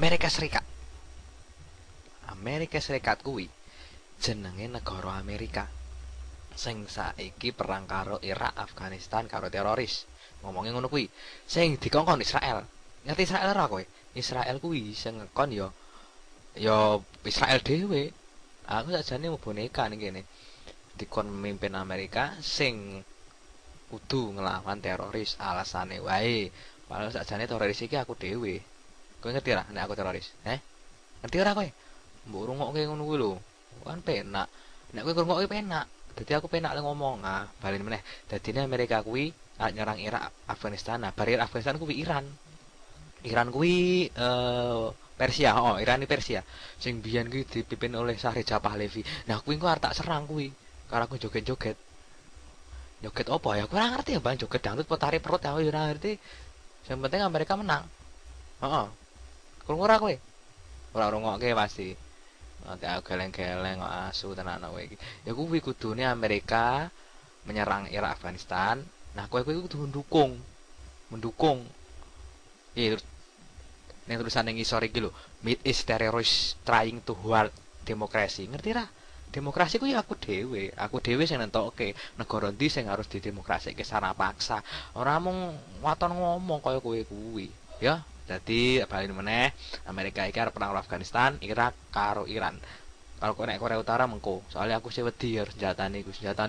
Amerika Serikat. Amerika Serikat kuwi jenenge negara Amerika sing saiki perang karo Irak, Afghanistan karo teroris. Ngomongin ngono kuwi. Sing dikongkon Israel. Ngerti Israel ora kowe? Israel kuwi sing ngekon ya Israel dhewe. Aku sakjane mau boneka ning kene. Dikon mimpin Amerika sing kudu ngelawan teroris alasane wae. Padahal sakjane teroris iki aku dhewe. Kowe ngerti ora nek aku teroris? Ngerti ora kowe? Mbok rungokke ngono kuwi lho. Kan penak. Nek kowe ngrungokke penak. Dadi aku penak le ngomong. Balen meneh. Dadine Amerika kuwi nyerang Irak, Afghanistan. Nah, bari Afghanistan kuwi Iran. Iran kuwi Persia. Oh, Iran iki Persia. Sing biyen kuwi dipimpin oleh Shah Pahlavi. Nah, kuwi engko arep tak serang kuwi. Karo aku joget-joget. Joget apa ya? Aku ora ngerti ya, Bang. Joget dangdut potari perut aku ora ngerti. Yang penting Amerika menang. Heeh. Krungu ora kowe? Ora rungokke pasti. Nanti aku geleng-geleng kok asu tenan kowe iki. Ya kuwi kudune Amerika menyerang Irak Afghanistan. Nah, kowe kudu mendukung. Iya, ning tulisan ning isor iki lho. Mid is terrorist trying to halt demokrasi. Ngerti ra? Demokrasi ku ya aku dhewe sing nentokke negara ndi sing harus didemokrasikake secara paksa. Ora mung waton ngomong kaya kowe kuwi, ya. Jadi balik meneh Amerika iki arep perang Afghanistan, Irak karo Iran. Kalau nek Korea Utara mengko, soalnya aku sih wedi ya senjatane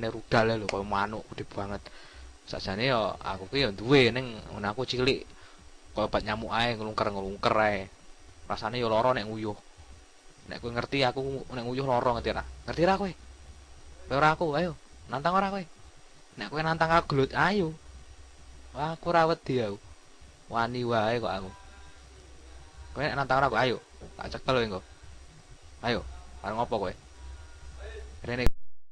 rudal lho koyo manuk gede banget. Sakjane ya aku ki ya duwe ning aku cilik koyo obat nyamuk ae nglungker ae. Rasane ya lara nek nguyuh. Nek kowe ngerti aku nek nguyuh lara ngerti ra? Ngerti ra kowe? Kowe ora aku, ayo. Nantang ora kowe? Nek kowe nantang aku gelut, ayo. Wah, aku ra wedi aku. Wani wae kok aku. Kowe nek nantang aku, ayo. Tak cekel kowe engko. Ayo, arep ngopo kowe? Rene